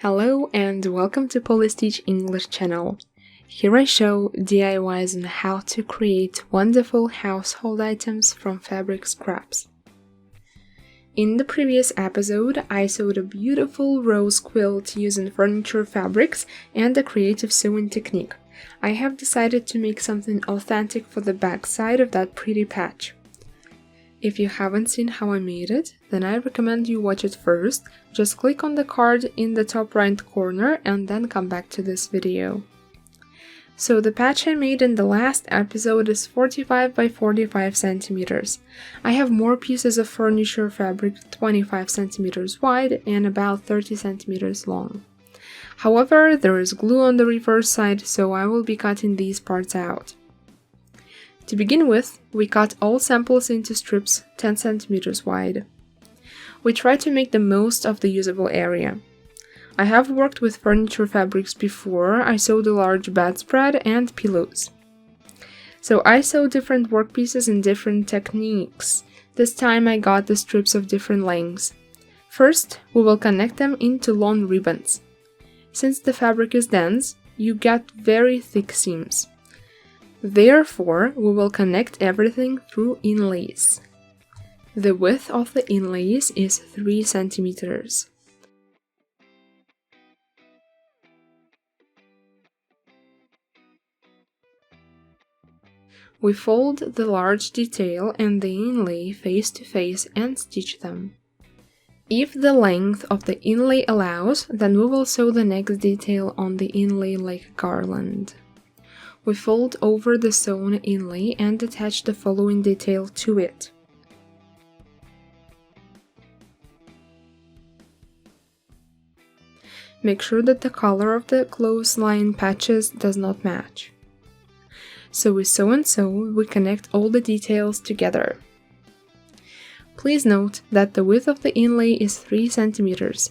Hello and welcome to Polystitch English channel. Here I show DIYs on how to create wonderful household items from fabric scraps. In the previous episode, I sewed a beautiful rose quilt using furniture fabrics and a creative sewing technique. I have decided to make something authentic for the back side of that pretty patch. If you haven't seen how I made it, then I recommend you watch it first. Just click on the card in the top right corner and then come back to this video. So the patch I made in the last episode is 45 by 45 centimeters. I have more pieces of furniture fabric 25 centimeters wide and about 30 centimeters long. However, there is glue on the reverse side, so I will be cutting these parts out. To begin with, we cut all samples into strips 10 centimeters wide. We try to make the most of the usable area. I have worked with furniture fabrics before. I sewed a large bedspread and pillows. So I sewed different workpieces in different techniques. This time I got the strips of different lengths. First, we will connect them into long ribbons. Since the fabric is dense, you get very thick seams. Therefore, we will connect everything through inlays. The width of the inlays is 3 centimeters. We fold the large detail and the inlay face to face and stitch them. If the length of the inlay allows, then we will sew the next detail on the inlay like a garland. We fold over the sewn inlay and attach the following detail to it. Make sure that the color of the clothesline patches does not match. So we sew and sew, we connect all the details together. Please note that the width of the inlay is 3 centimeters.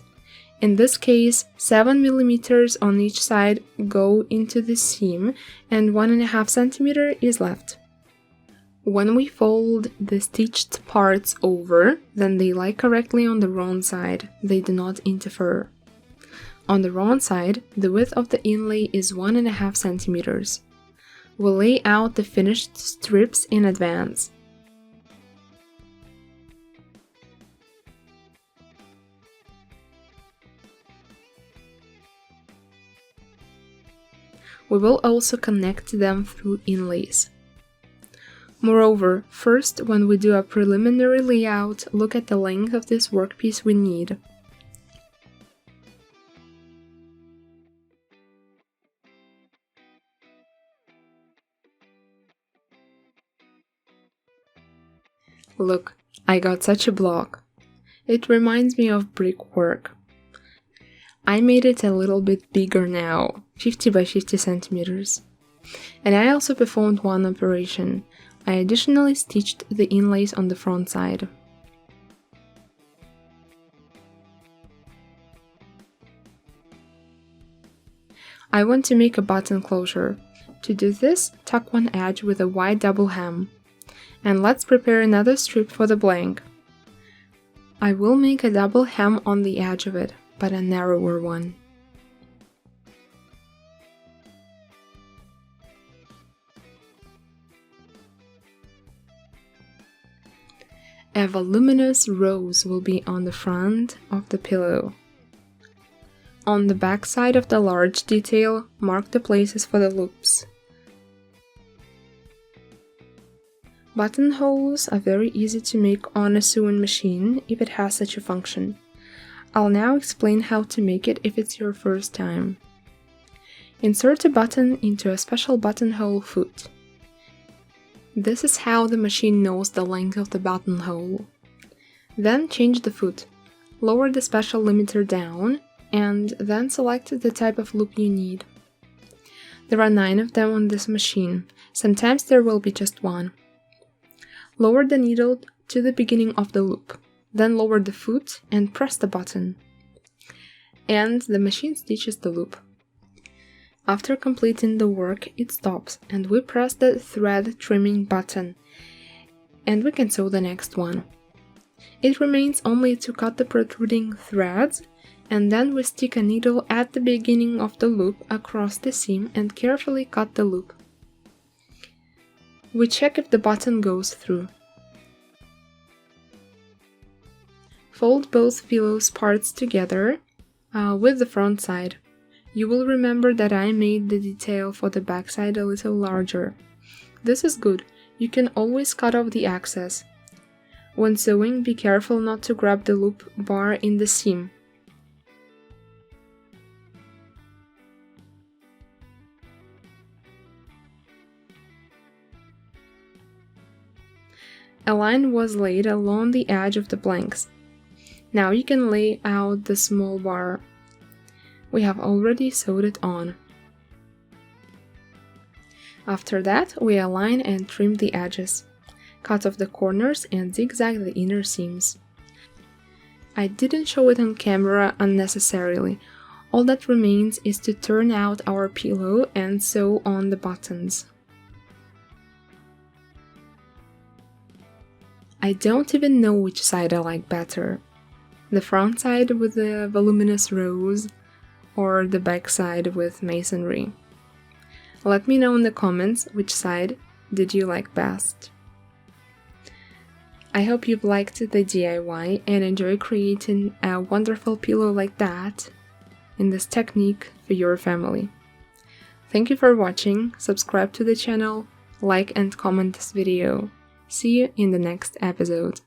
In this case, 7 millimeters on each side go into the seam and 1.5 cm is left. When we fold the stitched parts over, then they lie correctly on the wrong side, they do not interfere. On the wrong side, the width of the inlay is 1.5 centimeters. We'll lay out the finished strips in advance. We will also connect them through inlays. Moreover, first, when we do a preliminary layout, look at the length of this workpiece we need. Look, I got such a block. It reminds me of brickwork. I made it a little bit bigger now, 50 by 50 centimeters. And I also performed one operation. I additionally stitched the inlays on the front side. I want to make a button closure. To do this, tuck one edge with a wide double hem. And let's prepare another strip for the blank. I will make a double hem on the edge of it, but a narrower one. A voluminous rose will be on the front of the pillow. On the back side of the large detail, mark the places for the loops. Buttonholes are very easy to make on a sewing machine if it has such a function. I'll now explain how to make it if it's your first time. Insert a button into a special buttonhole foot. This is how the machine knows the length of the buttonhole. Then change the foot. Lower the special limiter down, and then select the type of loop you need. There are 9 of them on this machine. Sometimes there will be just one. Lower the needle to the beginning of the loop. Then lower the foot and press the button. And the machine stitches the loop. After completing the work, it stops and we press the thread trimming button. And we can sew the next one. It remains only to cut the protruding threads And then we stick a needle at the beginning of the loop across the seam and carefully cut the loop. We check if the button goes through. Fold both pillows parts together with the front side. You will remember that I made the detail for the back side a little larger. This is good. You can always cut off the excess. When sewing, be careful not to grab the loop bar in the seam. A line was laid along the edge of the blanks. Now you can lay out the small bar. We have already sewed it on. After that, we align and trim the edges. Cut off the corners and zigzag the inner seams. I didn't show it on camera unnecessarily. All that remains is to turn out our pillow and sew on the buttons. I don't even know which side I like better. The front side with the voluminous rows or the back side with masonry. Let me know in the comments which side did you like best. I hope you've liked the DIY and enjoy creating a wonderful pillow like that in this technique for your family. Thank you for watching, subscribe to the channel, like and comment this video. See you in the next episode.